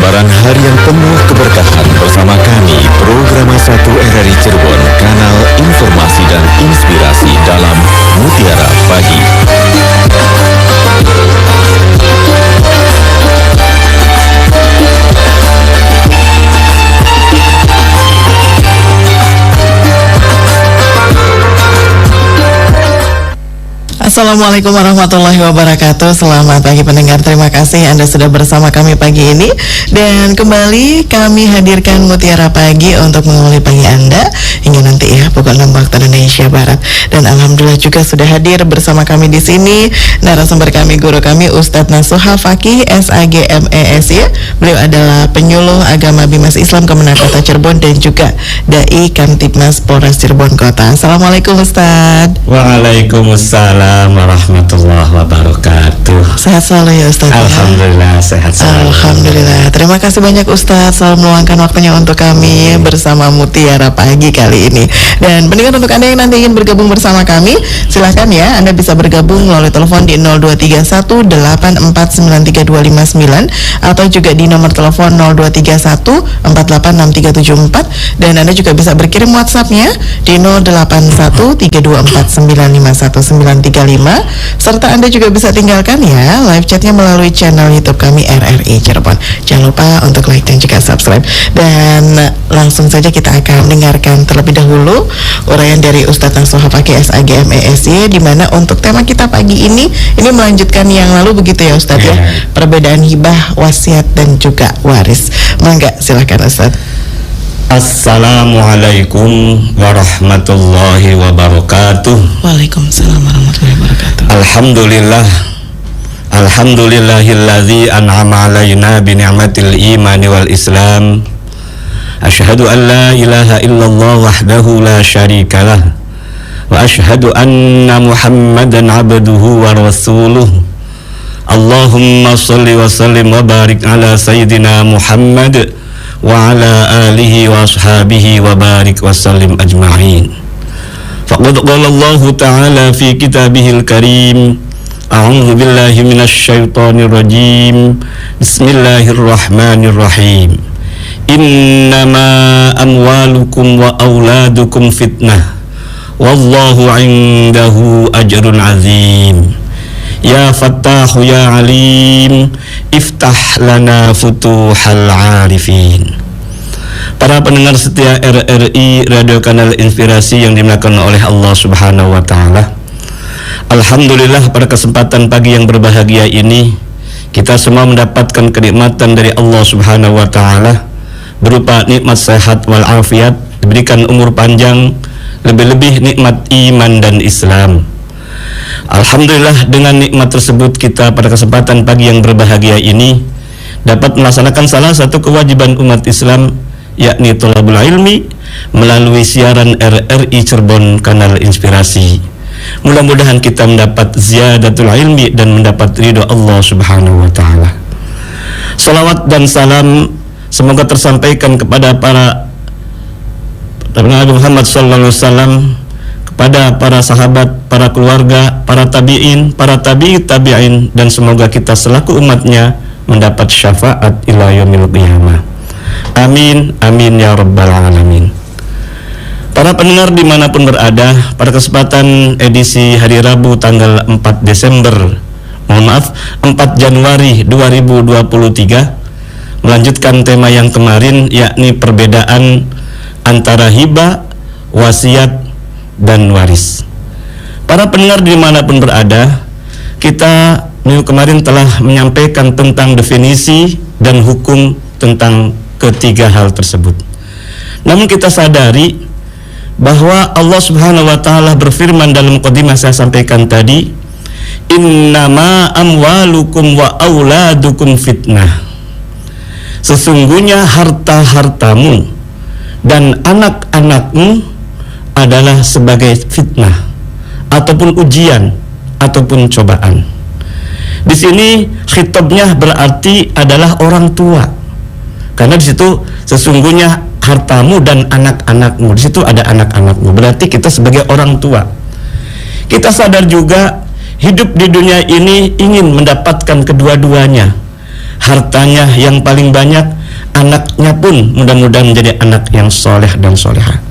lembaran harian penuh keberkahan bersama kami, Programa 1 RRI Cirebon, kanal informasi dan inspirasi dalam Mutiara Pagi. Assalamualaikum warahmatullahi wabarakatuh. Selamat pagi pendengar, terima kasih Anda sudah bersama kami pagi ini. Dan kembali kami hadirkan Mutiara Pagi untuk mengawali pagi Anda hingga nanti ya pukul 6 waktu Indonesia Barat. Dan alhamdulillah juga sudah hadir bersama kami di sini narasumber kami, guru kami Ustadz Nasuha Fakih SAG MESY. Beliau adalah penyuluh agama Bimas Islam Kemenak Kota Cirebon dan juga Dai Kamtibmas Polres Cirebon Kota. Assalamualaikum Ustadz. Waalaikumsalam warahmatullahi wabarakatuh. Sehat selalu ya Ustadz. Alhamdulillah sehat selalu. Alhamdulillah. Terima kasih banyak Ustadz selalu meluangkan waktunya untuk kami bersama Mutiara Pagi kali ini. Dan pendengar, untuk Anda yang nanti ingin bergabung bersama kami, silahkan ya, Anda bisa bergabung melalui telepon di 0231849329 atau juga di nomor telepon 0231486374, dan Anda juga bisa berkirim WhatsApp-nya di 081324951935, serta Anda juga bisa tinggalkan ya live chatnya melalui channel YouTube kami RRI Cirebon. Jangan lupa untuk like dan juga subscribe. Dan langsung saja kita akan dengarkan terlebih dahulu uraian dari Ustadz Nasuha Fakih SAG MESY, di mana untuk tema kita pagi ini melanjutkan yang lalu begitu ya Ustadz ya, perbedaan hibah, wasiat dan juga waris. Mangga silakan Ustadz. Assalamualaikum warahmatullahi wabarakatuh. Waalaikumsalam warahmatullahi wabarakatuh. Alhamdulillahilladzi an'ama alaina bi ni'matil imani wal islam. Asyhadu an la ilaha illallah wahdahu la syarikalah wa asyhadu anna Muhammadan abduhu wa rasuluh. Allahumma shalli wa sallim wa barik ala sayyidina Muhammad wa ala alihi wa ashabihi wa barik wa sallim ajma'in. Faqad qala Allah ta'ala fi kitabihil karim, a'udzu billahi minasy syaithanir rajim, bismillahirrahmanirrahim. Innama amwalukum wa auladukum fitnah wallahu 'indahu ajrun 'azim. Ya Fattahu ya Alim, iftah lana futuhal arifin. Para pendengar setia RRI Radio Kanal Inspirasi yang dimuliakan oleh Allah Subhanahu wa taala. Alhamdulillah, pada kesempatan pagi yang berbahagia ini kita semua mendapatkan kenikmatan dari Allah Subhanahu wa taala berupa nikmat sehat wal afiat, diberikan umur panjang, lebih-lebih nikmat iman dan Islam. Alhamdulillah, dengan nikmat tersebut kita pada kesempatan pagi yang berbahagia ini dapat melaksanakan salah satu kewajiban umat Islam, yakni thalabul ilmi melalui siaran RRI Cirebon Kanal Inspirasi. Mudah-mudahan kita mendapat ziyadatul ilmi dan mendapat ridho Allah Subhanahu wa taala. Salawat dan salam semoga tersampaikan kepada para Nabi Muhammad sallallahu alaihi wasallam, kepada para sahabat, para keluarga, para tabi'in, para tabi'in, dan semoga kita selaku umatnya mendapat syafaat ila yaumil qiyamah. Amin, amin ya rabbal alamin. Para pendengar dimanapun berada, pada kesempatan edisi hari Rabu tanggal 4 Januari 2023, melanjutkan tema yang kemarin, yakni perbedaan antara hibah, wasiat dan waris. Para pendengar dimanapun berada, kita minggu kemarin telah menyampaikan tentang definisi dan hukum tentang ketiga hal tersebut. Namun kita sadari bahwa Allah Subhanahu wa taala berfirman dalam mukadimah saya sampaikan tadi, innama amwalukum wa auladukum fitnah. Sesungguhnya harta-hartamu dan anak-anakmu adalah sebagai fitnah ataupun ujian ataupun cobaan. Di sini khitabnya berarti adalah orang tua, karena di situ sesungguhnya hartamu dan anak-anakmu, di situ ada anak-anakmu, berarti kita sebagai orang tua. Kita sadar juga hidup di dunia ini ingin mendapatkan kedua-duanya, hartanya yang paling banyak anaknya pun mudah-mudahan menjadi anak yang soleh dan soleha.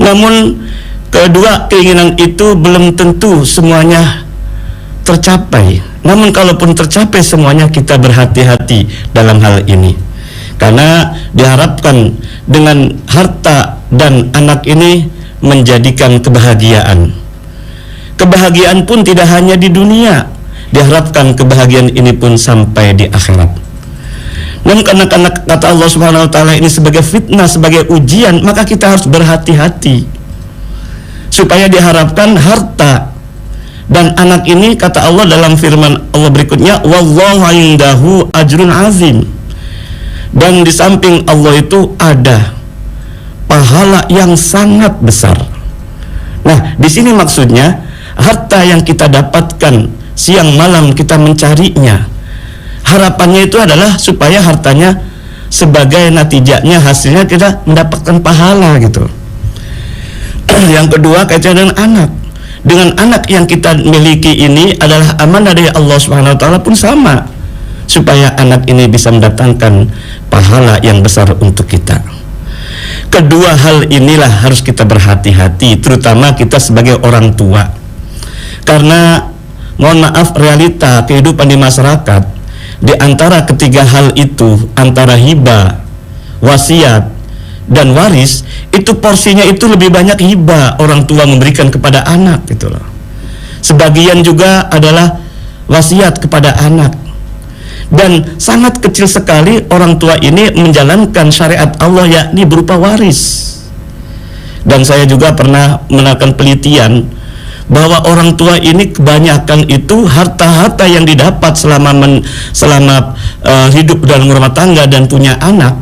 Namun kedua keinginan itu belum tentu semuanya tercapai. Namun kalaupun tercapai semuanya, kita berhati-hati dalam hal ini, karena diharapkan dengan harta dan anak ini menjadikan kebahagiaan. Kebahagiaan pun tidak hanya di dunia, diharapkan kebahagiaan ini pun sampai di akhirat. Namun karena kata Allah Subhanahu wa taala ini sebagai fitnah, sebagai ujian, maka kita harus berhati-hati supaya diharapkan harta dan anak ini, kata Allah dalam firman Allah berikutnya, wallahu indahu ajrun azim. Dan di samping Allah itu ada pahala yang sangat besar. Nah, di sini maksudnya harta yang kita dapatkan siang malam kita mencarinya, harapannya itu adalah supaya hartanya sebagai natijahnya, hasilnya kita mendapatkan pahala gitu. Yang kedua kaitan dengan anak. Dengan anak yang kita miliki ini adalah amanah dari Allah Subhanahu wa taala pun sama, supaya anak ini bisa mendatangkan pahala yang besar untuk kita. Kedua hal inilah harus kita berhati-hati, terutama kita sebagai orang tua. Karena mohon maaf, realita kehidupan di masyarakat, di antara ketiga hal itu, antara hibah, wasiat, dan waris, itu porsinya itu lebih banyak hibah orang tua memberikan kepada anak gitu loh. Sebagian juga adalah wasiat kepada anak. Dan sangat kecil sekali orang tua ini menjalankan syariat Allah, yakni berupa waris. Dan saya juga pernah melakukan penelitian bahwa orang tua ini kebanyakan itu harta-harta yang didapat selama hidup dalam rumah tangga dan punya anak,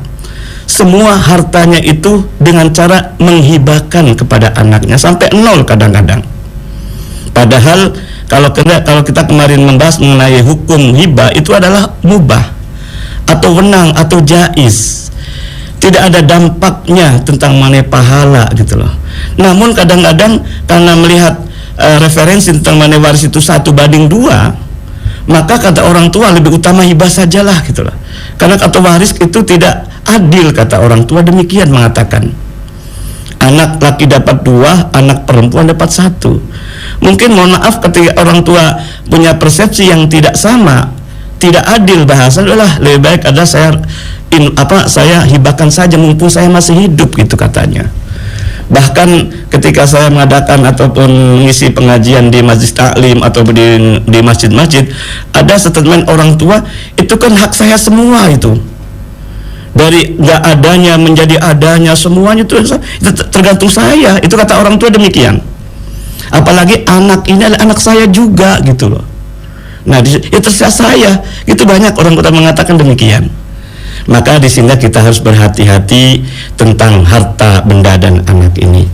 semua hartanya itu dengan cara menghibahkan kepada anaknya sampai nol kadang-kadang. Padahal kalau kita kemarin membahas mengenai hukum hibah, itu adalah mubah atau wenang atau jaiz, tidak ada dampaknya tentang mengenai pahala gitu loh. Namun kadang-kadang karena melihat referensi tentang mengenai waris itu 1:2, maka kata orang tua lebih utama hibah sajalah gitu loh. Karena kata waris itu tidak adil, kata orang tua demikian mengatakan. Anak laki dapat 2, anak perempuan dapat 1. Mungkin mohon maaf ketika orang tua punya persepsi yang tidak sama, tidak adil bahasa, adalah lebih baik ada saya hibahkan saja mumpung saya masih hidup gitu katanya. Bahkan ketika saya mengadakan ataupun mengisi pengajian di majlis taklim atau di masjid-masjid, ada statement orang tua, itu kan hak saya semua itu. Dari nggak adanya menjadi adanya, semuanya itu tergantung saya. Itu kata orang tua demikian. Apalagi anak ini adalah anak saya juga gitu loh. Nah, ya terserah saya. Itu banyak orang tua mengatakan demikian. Maka di sini kita harus berhati-hati tentang harta benda dan anak ini.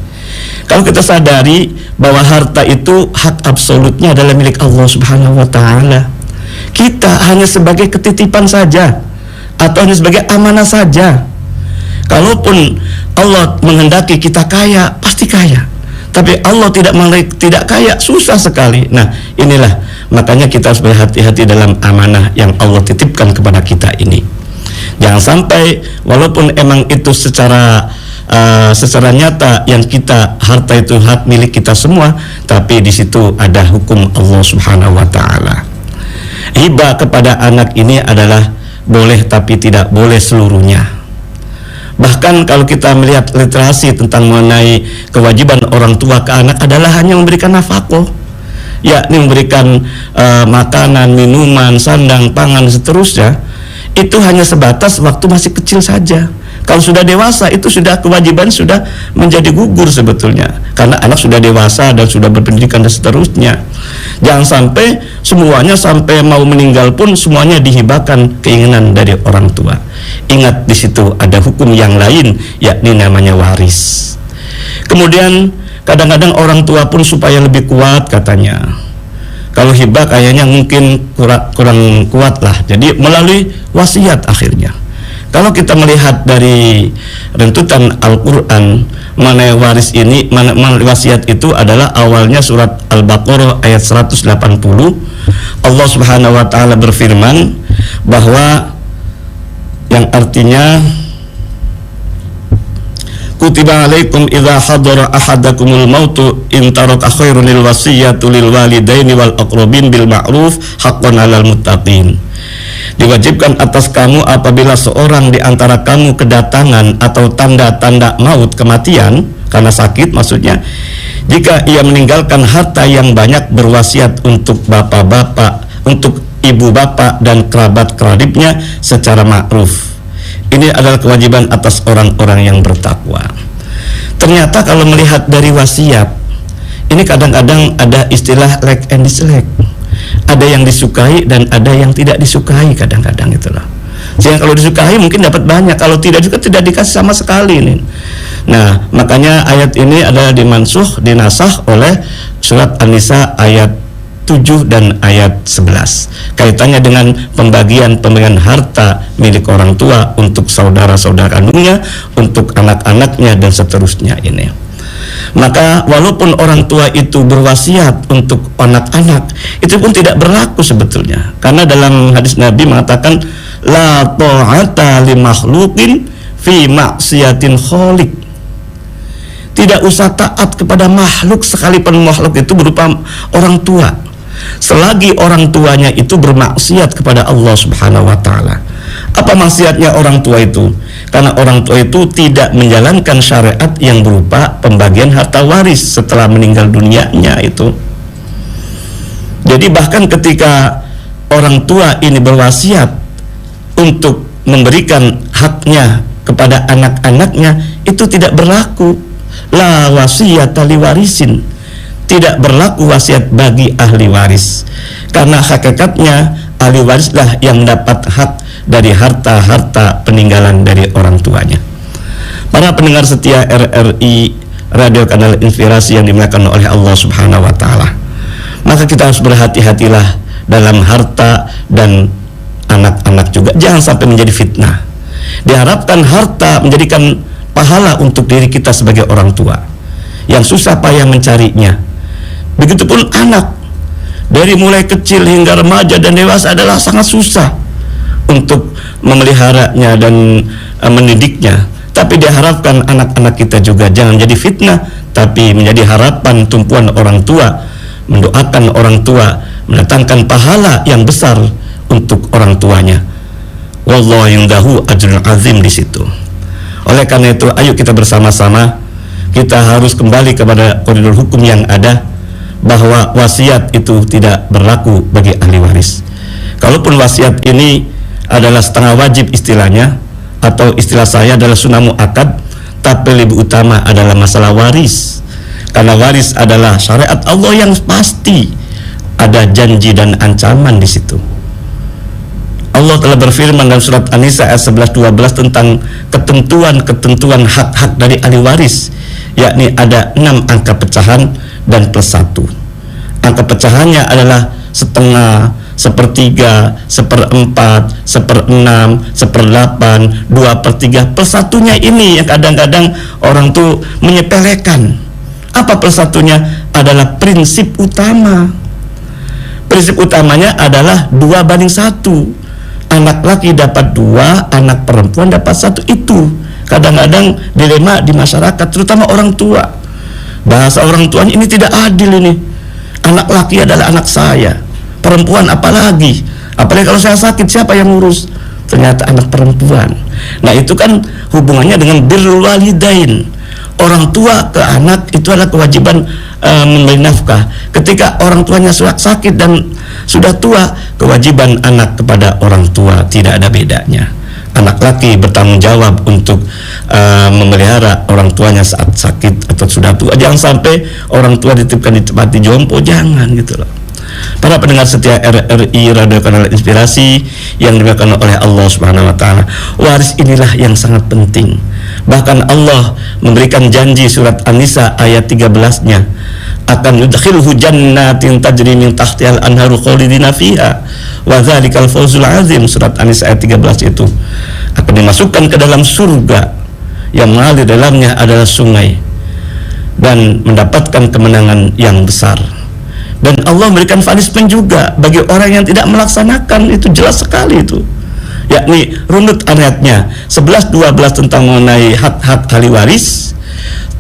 Kalau kita sadari bahwa harta itu hak absolutnya adalah milik Allah Subhanahu wa taala, kita hanya sebagai ketitipan saja atau hanya sebagai amanah saja. Kalaupun Allah menghendaki kita kaya, pasti kaya. Tapi Allah tidak kaya, susah sekali. Nah, inilah makanya kita harus berhati-hati dalam amanah yang Allah titipkan kepada kita ini. Jangan sampai walaupun emang itu secara nyata yang kita harta itu hak milik kita semua, tapi di situ ada hukum Allah Subhanahu wa taala. Hibah kepada anak ini adalah boleh tapi tidak boleh seluruhnya. Bahkan kalau kita melihat literasi tentang mengenai kewajiban orang tua ke anak adalah hanya memberikan nafkah, yakni memberikan makanan, minuman, sandang, pangan, seterusnya. Itu hanya sebatas waktu masih kecil saja. Kalau sudah dewasa, itu sudah kewajiban sudah menjadi gugur sebetulnya, karena anak sudah dewasa dan sudah berpendidikan dan seterusnya. Jangan sampai semuanya sampai mau meninggal pun semuanya dihibahkan keinginan dari orang tua. Ingat, di situ ada hukum yang lain, yakni namanya waris. Kemudian kadang-kadang orang tua pun supaya lebih kuat katanya, kalau hibah kayaknya mungkin kurang kuat lah, jadi melalui wasiat akhirnya. Kalau kita melihat dari rentutan Al-Quran mengenai waris ini, wasiat itu adalah awalnya surat Al-Baqarah ayat 180. Allah Subhanahu wa taala berfirman bahwa yang artinya kutiba alaikum idza hadara ahadakumul mautu in taraka khairun lil wasiyatu lil walidaini wal aqrabin bil ma'ruf haqqan 'alal muttaqin. Diwajibkan atas kamu apabila seorang di antara kamu kedatangan atau tanda-tanda maut, kematian karena sakit maksudnya, jika ia meninggalkan harta yang banyak, berwasiat untuk bapak-bapak, untuk ibu bapak dan kerabat-kerabatnya secara ma'ruf. Ini adalah kewajiban atas orang-orang yang bertakwa. Ternyata kalau melihat dari wasiat, ini kadang-kadang ada istilah like and dislike. Ada yang disukai dan ada yang tidak disukai kadang-kadang itulah. Sehingga kalau disukai mungkin dapat banyak, kalau tidak juga tidak dikasih sama sekali nih. Nah, makanya ayat ini adalah dinasah oleh surat An-Nisa ayat 7 dan ayat 11. Kaitannya dengan pembagian harta milik orang tua untuk saudara-saudara kandungnya, untuk anak-anaknya dan seterusnya ini. Maka walaupun orang tua itu berwasiat untuk anak-anak, itu pun tidak berlaku sebetulnya. Karena dalam hadis Nabi mengatakan la ta'ata li makhluqin fi maksiatin khaliq. Tidak usah taat kepada makhluk sekalipun makhluk itu berupa orang tua, selagi orang tuanya itu bermaksiat kepada Allah Subhanahu wa taala. Apa maksiatnya orang tua itu? Karena orang tua itu tidak menjalankan syariat yang berupa pembagian harta waris setelah meninggal dunianya itu. Jadi bahkan ketika orang tua ini berwasiat untuk memberikan haknya kepada anak-anaknya, itu tidak berlaku. La wasiyata li warisin, tidak berlaku wasiat bagi ahli waris, karena hakikatnya ahli warislah yang mendapat hak dari harta-harta peninggalan dari orang tuanya. Para pendengar setia RRI Radio Kanal Inspirasi yang dimuliakan oleh Allah Subhanahu wa taala, maka kita harus berhati-hatilah dalam harta dan anak-anak juga, jangan sampai menjadi fitnah. Diharapkan harta menjadikan pahala untuk diri kita sebagai orang tua yang susah payah mencarinya. Begitupun anak, dari mulai kecil hingga remaja dan dewasa adalah sangat susah untuk memeliharanya dan mendidiknya. Tapi diharapkan anak-anak kita juga jangan jadi fitnah, tapi menjadi harapan tumpuan orang tua, mendoakan orang tua, mendatangkan pahala yang besar untuk orang tuanya. Wallahu indahu ajrun azim di situ. Oleh karena itu, ayo kita bersama-sama, kita harus kembali kepada koridor hukum yang ada, bahwa wasiat itu tidak berlaku bagi ahli waris. Kalaupun wasiat ini adalah setengah wajib istilahnya, atau istilah saya adalah sunnah muakkad, tapi lebih utama adalah masalah waris. Karena waris adalah syariat Allah yang pasti, ada janji dan ancaman di situ. Allah telah berfirman dalam surat An-Nisa ayat 11-12 tentang ketentuan-ketentuan hak-hak dari ahli waris, yakni ada 6 angka pecahan dan plus 1. Angka pecahannya adalah setengah, sepertiga, seperempat, seperenam, seperdelapan, 2/3. Plus 1-nya ini yang kadang-kadang orang tuh menyepelekan. Apa plus 1-nya? Adalah prinsip utama. Prinsip utamanya adalah 2/1. Anak laki dapat 2, anak perempuan dapat 1. Itu kadang-kadang dilema di masyarakat, terutama orang tua. Bahasa orang tuanya ini tidak adil ini. Anak laki adalah anak saya, perempuan apalagi kalau saya sakit siapa yang ngurus? Ternyata anak perempuan. Nah itu kan hubungannya dengan birrul walidain. Orang tua ke anak itu adalah kewajiban memberi nafkah. Ketika orang tuanya sakit dan sudah tua, kewajiban anak kepada orang tua tidak ada bedanya. Anak laki bertanggung jawab untuk memelihara orang tuanya saat sakit atau sudah tua. Jangan sampai orang tua dititipkan di tempat jompo, jangan gitu loh. Para pendengar setia RRI Radio Kanal Inspirasi yang dimuliakan oleh Allah Subhanahu wa taala, waris inilah yang sangat penting. Bahkan Allah memberikan janji surat An-Nisa ayat 13-nya, akan yudkhilhu jannatin tajri min tahtihal anharu khalidina fiha wa dzalikal fawzul azim. Surat An-Nisa ayat 13 itu akan dimasukkan ke dalam surga yang mengalir dalamnya adalah sungai dan mendapatkan kemenangan yang besar. Dan Allah memberikan punishment juga bagi orang yang tidak melaksanakan, itu jelas sekali itu. yakni runut ayatnya 11, 12 tentang mengenai hak-hak ahli waris,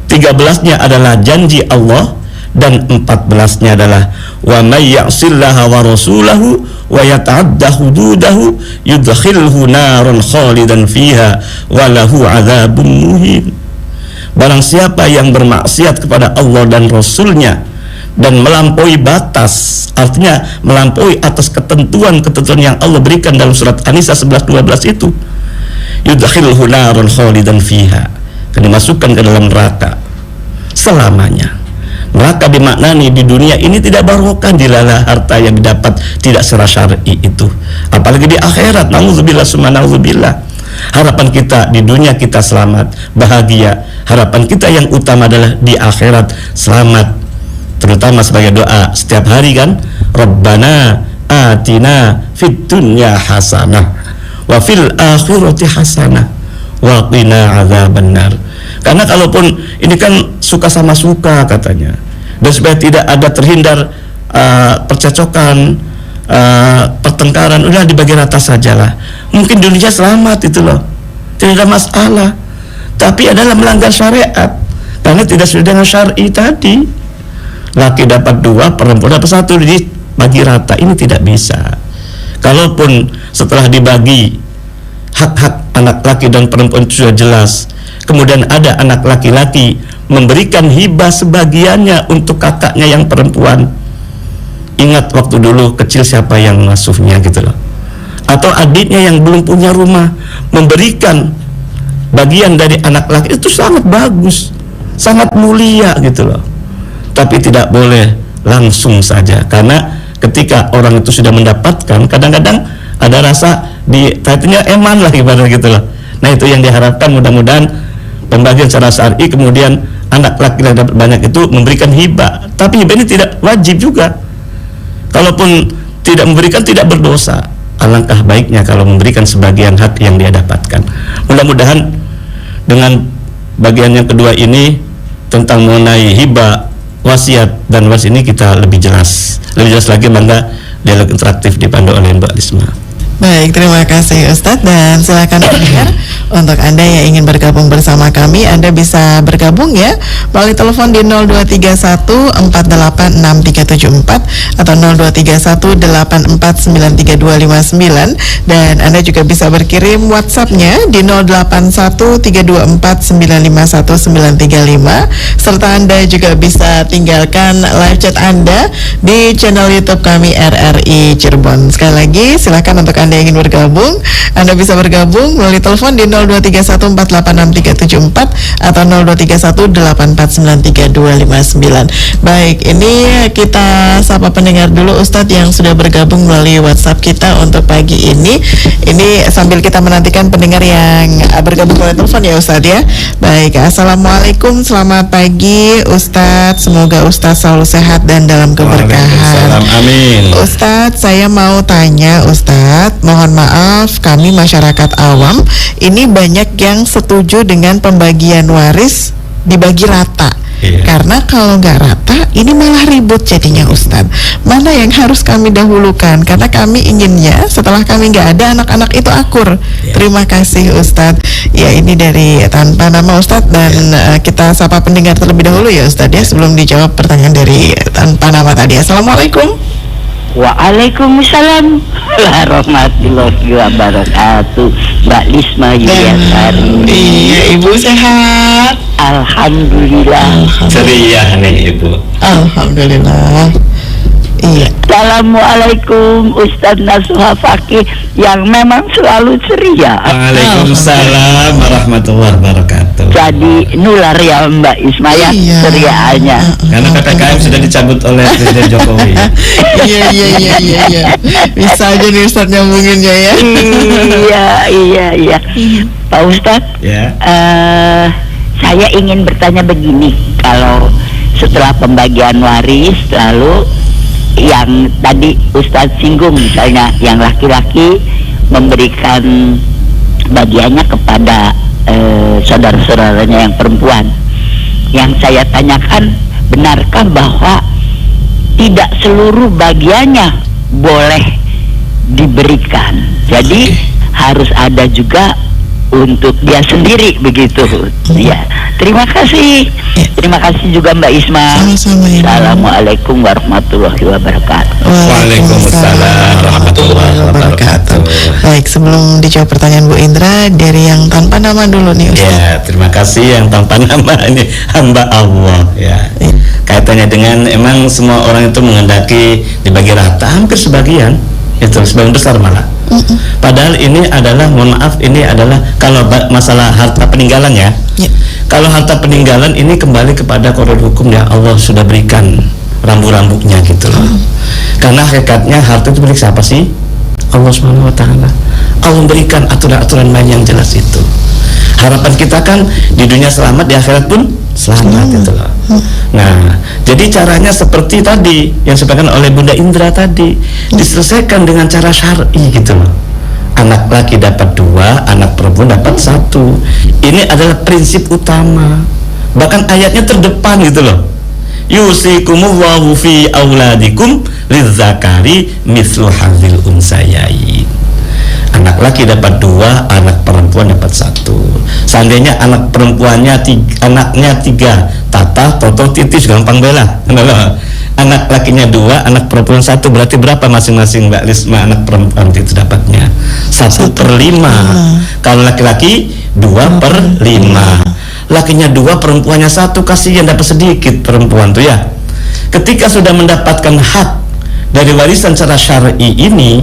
13-nya adalah janji Allah, dan 14-nya adalah wa may ya'sillaha wa rasulahu wa yata'adda hududahu yudkhilhu naran khalidan fiha wa lahu 'adzabun muhin. Barang siapa yang bermaksiat kepada Allah dan Rasulnya dan melampaui batas, artinya melampaui atas ketentuan-ketentuan yang Allah berikan dalam surat An-Nisa 11-12 itu, yudkhilhu naran khalidan fiha, akan dimasukkan ke dalam neraka selamanya. Neraka dimaknani di dunia ini tidak barokah, dilala harta yang didapat tidak secara syar'i itu, apalagi di akhirat. Nauzubillah summa nauzubillah. Harapan kita di dunia kita selamat, bahagia. Harapan kita yang utama adalah di akhirat selamat, terutama sebagai doa setiap hari kan, Rabbana atina fid dunya hasanah wa fil akhirati hasanah wa qina adzabannar. Karena kalaupun ini kan suka sama suka katanya, dan supaya tidak ada terhindar percecokan, pertengkaran, udah dibagi rata sajalah. Mungkin dunia selamat itu loh, tidak ada masalah, tapi adalah melanggar syariat karena tidak sesuai dengan syar'i tadi. Laki dapat 2, perempuan dapat 1, dibagi rata. Ini tidak bisa. Kalaupun setelah dibagi hak-hak anak laki dan perempuan itu sudah jelas, kemudian ada anak laki-laki memberikan hibah sebagiannya untuk kakaknya yang perempuan. Ingat waktu dulu kecil siapa yang ngasuhnya gitu loh. Atau adiknya yang belum punya rumah memberikan bagian dari anak laki, itu sangat bagus, sangat mulia gitu loh. Tapi tidak boleh langsung saja, karena ketika orang itu sudah mendapatkan, kadang-kadang ada rasa tadinya eman lah ibarat gitu loh. Nah itu yang diharapkan, mudah-mudahan pembagian secara syar'i, kemudian anak laki yang dapat banyak itu memberikan hibah. Tapi hibah ini tidak wajib juga. Kalaupun tidak memberikan tidak berdosa. Alangkah baiknya kalau memberikan sebagian hak yang dia dapatkan. Mudah-mudahan dengan bagian yang kedua ini tentang mengenai hibah, wasiat dan waris ini kita lebih jelas lagi. Bangga dialog interaktif dipandu oleh Mbak Lisma. Baik, terima kasih Ustadz, dan silakan pendengar, untuk Anda yang ingin bergabung bersama kami, Anda bisa bergabung ya melalui telepon di 0231486374 atau 0231849329, dan Anda juga bisa berkirim WhatsApp-nya di 0813295195, serta Anda juga bisa tinggalkan live chat Anda di channel YouTube kami RRI Cirebon. Sekali lagi silakan untuk Anda yang ingin bergabung, Anda bisa bergabung melalui telepon di 0231486374 atau 0231849329. Baik, ini kita sapa pendengar dulu Ustadz yang sudah bergabung melalui WhatsApp kita untuk pagi ini. Ini sambil kita menantikan pendengar yang bergabung melalui telepon ya Ustadz ya. Baik, assalamualaikum, selamat pagi Ustadz. Semoga Ustadz selalu sehat dan dalam keberkahan. Amin. Ustadz, saya mau tanya Ustadz, mohon maaf, kami masyarakat awam ini banyak yang setuju dengan pembagian waris dibagi rata. Iya. Karena kalau nggak rata, ini malah ribut jadinya Ustadz. Mana yang harus kami dahulukan? Karena kami inginnya setelah kami nggak ada, anak-anak itu akur. Iya. Terima kasih Ustadz. Ya, ini dari tanpa nama Ustadz, dan kita sapa pendengar terlebih dahulu ya Ustadz ya, sebelum dijawab pertanyaan dari tanpa nama tadi. Assalamualaikum. Waalaikumsalam warahmatullahi wabarakatuh. Mbak Lisma Yuliasari. Iya, Ibu sehat? Alhamdulillah. Ceria nih Ibu. Alhamdulillah. Iya. Assalamualaikum Ustadz Nasuha Fakih yang memang selalu ceria. Waalaikumsalam warahmatullahi wabarakatuh. Jadi nular ya Mbak Ismaya, Iya. ceriaannya. Karena PPKM sudah dicabut oleh Presiden Jokowi. Iya. Bisa aja nih Ustadz nyambunginnya ya. Iya. Pak Ustadz, Ya. saya ingin bertanya begini, kalau setelah pembagian waris lalu yang tadi Ustadz singgung, misalnya yang laki-laki memberikan bagiannya kepada saudara-saudaranya yang perempuan. Yang saya tanyakan, benarkah bahwa tidak seluruh bagiannya boleh diberikan? Jadi harus ada juga untuk dia sendiri begitu. Ya, terima kasih. Terima kasih juga Mbak Isma. Sama-sama, ya. Assalamualaikum warahmatullahi wabarakatuh. Waalaikumsalam warahmatullahi wabarakatuh. Baik, sebelum dijawab pertanyaan Bu Indra, dari yang tanpa nama dulu nih Ustaz. Ya, terima kasih yang tanpa nama ini hamba Allah ya. Kaitannya dengan emang semua orang itu menghendaki dibagi rata, hampir sebagian besar malah. Padahal ini adalah, mohon maaf, ini adalah kalau masalah harta peninggalan ya. Kalau harta peninggalan ini kembali kepada koridor hukum ya, Allah sudah berikan rambu-rambunya gitu loh. Karena hakikatnya harta itu milik siapa sih? Allah Subhanahu wa taala. Allah memberikan aturan-aturan main yang jelas itu. Harapan kita kan di dunia selamat, di akhirat pun selamat gitu loh. Nah, jadi caranya seperti tadi yang disampaikan oleh Bunda Indra tadi, diselesaikan dengan cara syar'i gitu loh. Anak laki dapat 2, anak perempuan dapat 1. Ini adalah prinsip utama. Bahkan ayatnya terdepan gitu loh. Yusikumullahu fi auladikum lizzakari mislu hadzil unsayain. Anak laki dapat 2, anak perempuan dapat 1. Seandainya anak perempuannya anaknya 3, tatah, toto, titis, gampang bela. Anak lakinya 2, anak perempuan 1, berarti berapa masing-masing Mbak Lisma anak perempuan itu dapatnya? 1/5. Kalau laki-laki 2/5. Lakinya 2, perempuannya 1, kasihan dapat sedikit perempuan tuh ya. Ketika sudah mendapatkan hak dari warisan secara syar'i ini,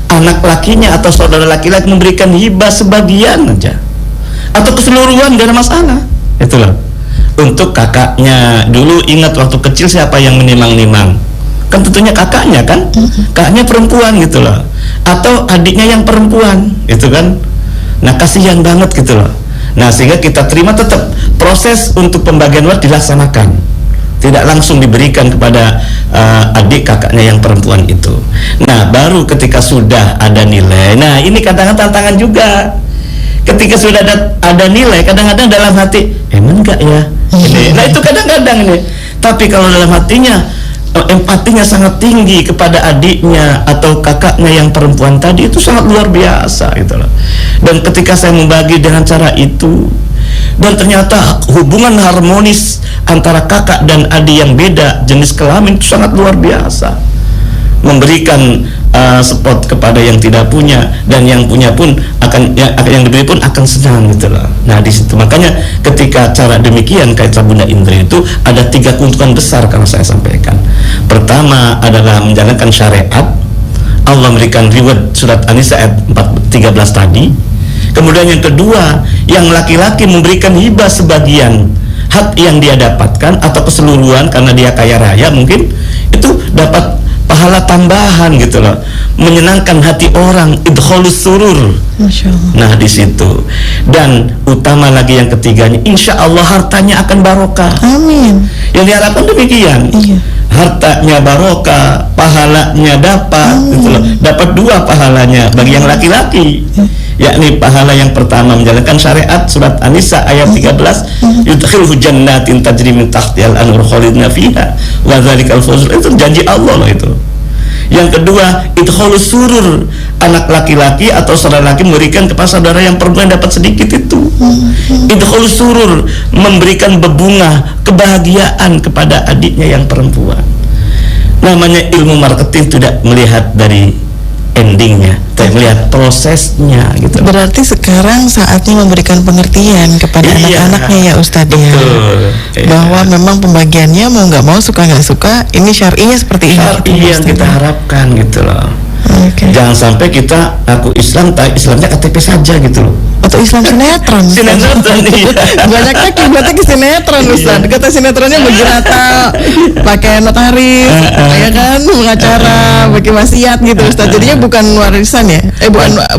anak lakinya atau saudara laki-laki memberikan hibah sebagian aja atau keseluruhan, gak ada masalah. Itulah untuk kakaknya. Dulu ingat waktu kecil siapa yang menimang-nimang? Kan tentunya kakaknya kan, kakaknya perempuan gitu loh, atau adiknya yang perempuan itu kan. Nah, kasihan banget gitu loh. Nah, sehingga kita terima tetap proses untuk pembagian waris dilaksanakan, tidak langsung diberikan kepada adik kakaknya yang perempuan itu. Nah, baru ketika sudah ada nilai. Nah, ini kadang-kadang tantangan juga. Ketika sudah ada nilai, kadang-kadang dalam hati, emang enggak ya? Ini. Nah, itu kadang-kadang ini. Tapi kalau dalam hatinya empatinya sangat tinggi kepada adiknya atau kakaknya yang perempuan tadi, itu sangat luar biasa gitu loh. Dan ketika saya membagi dengan cara itu, dan ternyata hubungan harmonis antara kakak dan adik yang beda jenis kelamin itu sangat luar biasa, memberikan support kepada yang tidak punya, dan yang punya pun yang diberi pun akan senang gitu loh. Nah, di situ makanya ketika cara demikian kaitan Bunda Indri itu ada 3 keuntungan besar kalau saya sampaikan. Pertama adalah menjalankan syariat. Allah memberikan reward surat An-Nisa ayat 13 tadi. Kemudian yang kedua, yang laki-laki memberikan hibah sebagian hak yang dia dapatkan atau keseluruhan karena dia kaya raya mungkin, itu dapat pahala tambahan gitu loh, menyenangkan hati orang, idkhalus surur. Nah, di situ. Dan utama lagi yang ketiganya, insya Allah hartanya akan barokah. Amin. Yang diharapkan demikian. Iya. Hartanya barokah, pahalanya dapat, gitu loh. Dapat 2 pahalanya bagi yang laki-laki. Yakni pahala yang pertama menjalankan syariat surat An-Nisa ayat 13, yudkhilhu jannatin tajri min tahtihal anhar khalidina fiha wa dzalikal fawzul, itu janji Allah loh itu. Yang kedua, idkhalus surur, anak laki-laki atau saudara laki memberikan kepada saudara yang perempuan dapat sedikit itu. Idkhalus surur, memberikan bebunga kebahagiaan kepada adiknya yang perempuan. Namanya ilmu marketing tidak melihat dari endingnya, tapi melihat prosesnya gitu. Berarti sekarang saatnya memberikan pengertian kepada anak-anaknya ya Ustadz ya, bahwa memang pembagiannya mau nggak mau, suka nggak suka, ini syar'inya seperti ini. Syar'i yang kita harapkan gitu loh. Jangan sampai kita aku Islam, tapi Islamnya KTP saja gitu loh. Atau Islam sinetron. Sinetron iya. Banyaknya kiblatnya ke sinetron Ustaz. Kata sinetronnya bagi rata, pakai notaris, ya kan, pengacara, bagi wasiat gitu Ustaz. Jadinya bukan warisan ya?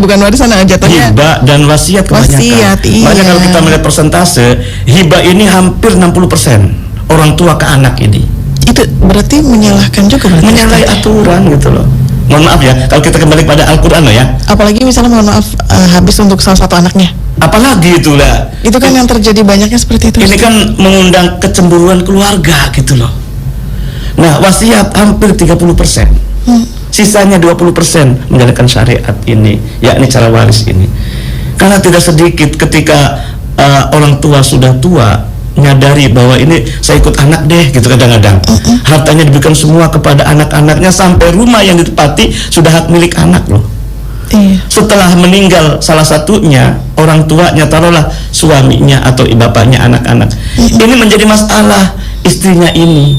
Bukan warisan, jatuhnya hibah dan wasiat kebanyakan. Wasiat, iya. Makanya kalau kita melihat persentase, hibah ini hampir 60% orang tua ke anak ini. Itu berarti menyalahkan juga, menyalahi aturan gitu loh. Mohon maaf ya, kalau kita kembali pada Al-Quran loh ya. Apalagi misalnya mohon maaf habis untuk salah satu anaknya. Apalagi itulah. Itu kan yang terjadi banyaknya seperti itu. Ini kan mengundang kecemburuan keluarga gitu loh. Nah, wasiat hampir 30%. Sisanya 20% menjalankan syariat ini, yakni cara waris ini. Karena tidak sedikit ketika orang tua sudah tua nyadari bahwa ini saya ikut anak deh gitu, kadang-kadang hartanya diberikan semua kepada anak-anaknya sampai rumah yang ditempati sudah hak milik anak loh. Setelah meninggal salah satunya, orang tuanya, taruhlah suaminya atau bapaknya anak-anak, ini menjadi masalah istrinya ini.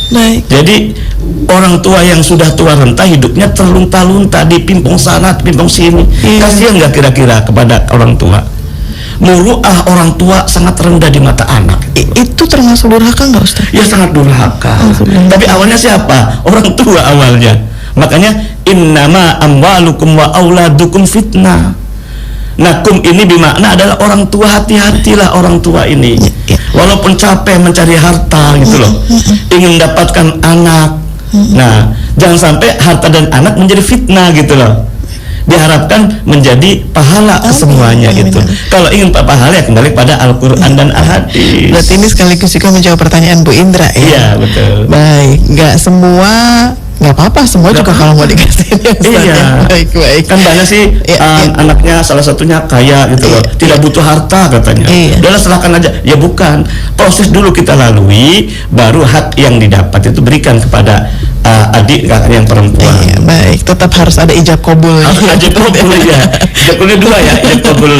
Baik. Jadi orang tua yang sudah tua renta hidupnya terlunta-lunta di pimpong sana, pimpong sini. Kasihan nggak kira-kira kepada orang tua? Muruah orang tua sangat rendah di mata anak. Itu termasuk durhaka nggak, Ustaz? Ya sangat durhaka. Tapi awalnya siapa? Orang tua awalnya. Makanya innama amwalukum wa auladukum fitnah. Nakum ini bermakna adalah orang tua, hati-hatilah orang tua ini. Walaupun capek mencari harta gitu loh, ingin mendapatkan anak. Nah, jangan sampai harta dan anak menjadi fitnah gitu loh. Diharapkan menjadi pahala semuanya gitu. Kalau ingin pahala ya kembali pada Al-Quran dan Al-Hadis. Berarti ini sekaligus juga menjawab pertanyaan Bu Indra ya? Iya, betul. Baik, nggak semua, nggak apa-apa, semua juga kalau mau dikasih ya, Ustaz, Iya. ya? Baik. Kan banyak sih anaknya salah satunya kaya gitu loh, tidak butuh harta katanya. Udahlah serahkan aja. Ya bukan, proses dulu kita lalui, baru hak yang didapat itu berikan kepada adik kakak yang perempuan. Baik, tetap harus ada ijab kabul. Ijab kabul ya. Ijab kabulnya dua ya, ijab kabul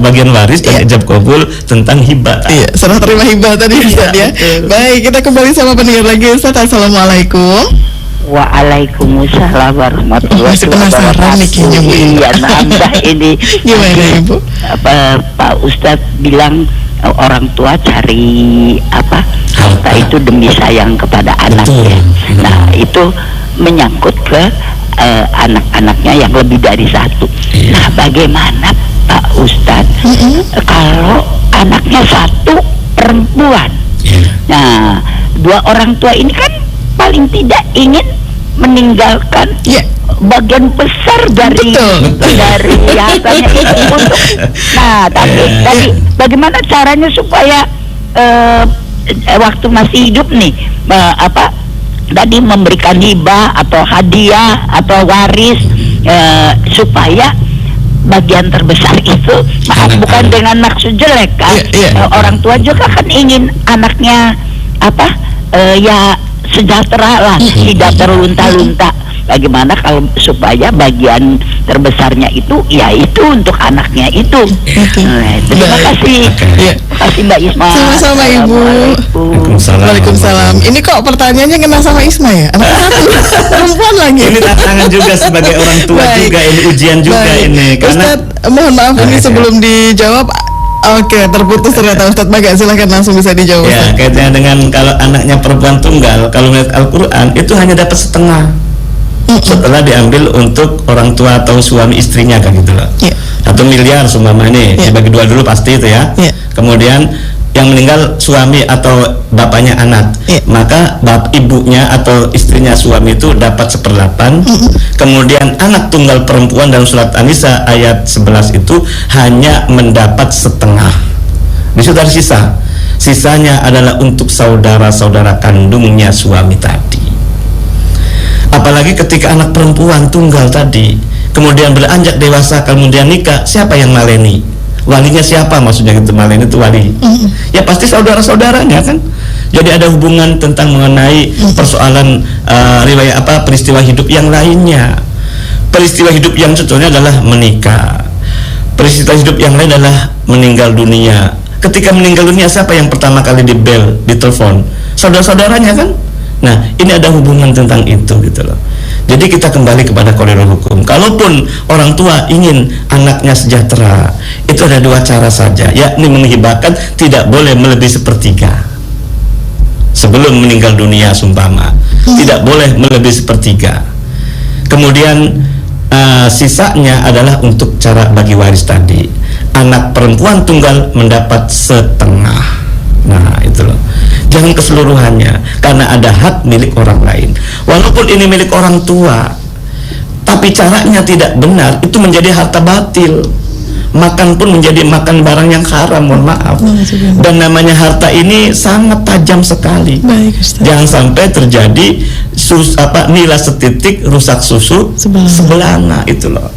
bagian waris dan ijab kabul tentang hibah. Iya, serah terima hibah tadi Ustaz ya. Baik, kita kembali sama pendengar lagi Ustaz. Assalamualaikum. Waalaikumsalam warahmatullahi Masih penasaran nih kayaknya Bu. Iya, nambah ini. Gimana Ibu? Pak Ustadz bilang orang tua cari harta itu demi sayang kepada anaknya. Nah, itu menyangkut ke anak-anaknya yang lebih dari satu. Nah, bagaimana Pak Ustadz kalau anaknya satu perempuan? Nah, dua orang tua ini kan paling tidak ingin meninggalkan bagian besar dari hartanya itu untuk. Nah, tapi bagaimana caranya supaya waktu masih hidup nih tadi memberikan hibah atau hadiah atau waris supaya bagian terbesar itu, maaf bukan dengan maksud jelek kan, orang tua juga kan ingin anaknya ya sejahtera lah, tidak terlunta-lunta. Bagaimana kalau supaya bagian terbesarnya itu ya itu untuk anaknya itu. Terima kasih. Terima kasih Mbak Isma. Sama-sama Ibu. Waalaikumsalam. Ini kok pertanyaannya kena sama Isma ya? Anak satu perempuan lagi. Ini tantangan juga sebagai orang tua juga, ini ujian juga ini. Karena Ustaz, mohon maaf ini sebelum dijawab. Oke, terputus ternyata Ustadz Baga, silahkan langsung bisa dijawab. Ya, kaitannya dengan kalau anaknya perempuan tunggal, kalau melihat Al-Quran itu hanya dapat setengah setelah diambil untuk orang tua atau suami istrinya kan gitu loh. 1 miliar sumpama ini dibagi dua dulu pasti itu ya. Kemudian yang meninggal suami atau bapaknya anak, maka ibunya atau istrinya suami itu dapat 1/8. Kemudian anak tunggal perempuan dalam surat An-Nisa ayat 11 itu hanya mendapat setengah. Di situ ada sisanya adalah untuk saudara-saudara kandungnya suami tadi. Apalagi ketika anak perempuan tunggal tadi kemudian beranjak dewasa, kemudian nikah, siapa yang maleni? Walinya siapa maksudnya gitu, maleni itu wali? Ya pasti saudara-saudaranya kan. Jadi ada hubungan tentang mengenai persoalan riwayat peristiwa hidup yang lainnya. Peristiwa hidup yang contohnya adalah menikah. Peristiwa hidup yang lain adalah meninggal dunia. Ketika meninggal dunia, siapa yang pertama kali ditelepon? Saudara-saudaranya kan. Nah, ini ada hubungan tentang itu gitu loh. Jadi kita kembali kepada qawaidul hukum. Kalaupun orang tua ingin anaknya sejahtera, itu ada dua cara saja, yakni menghibahkan tidak boleh melebihi 1/3 sebelum meninggal dunia sumpama, tidak boleh melebihi 1/3. Kemudian sisanya adalah untuk cara bagi waris tadi. Anak perempuan tunggal mendapat 1/2. Nah, itu loh. Jangan keseluruhannya, karena ada hak milik orang lain. Walaupun ini milik orang tua, tapi caranya tidak benar, itu menjadi harta batil. makan pun menjadi makan barang yang haram, mohon maaf. Dan namanya harta ini sangat tajam sekali. Baik, Ustaz. Jangan sampai terjadi nila setitik rusak susu sebelanga, itu loh.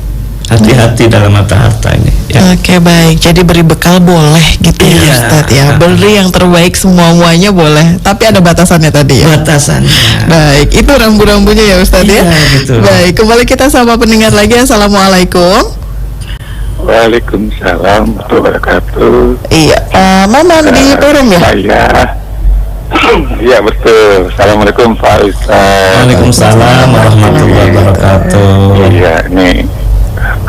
Hati-hati dalam harta ini ya. Oke, baik. Jadi beri bekal boleh gitu ya, Iya. Ustaz ya. Beri yang terbaik semuanya boleh, tapi ada batasannya tadi ya. Batasannya. Baik, itu rambu-rambunya ya Ustaz ya. Iya, gitu. Baik, kembali kita sama pendengar lagi. Assalamualaikum. Waalaikumsalam warahmatullahi wabarakatuh. Iya, Maman di Perum ya? Iya betul. Assalamualaikum Pak Ustaz. Waalaikumsalam warahmatullahi wabarakatuh. Iya, ini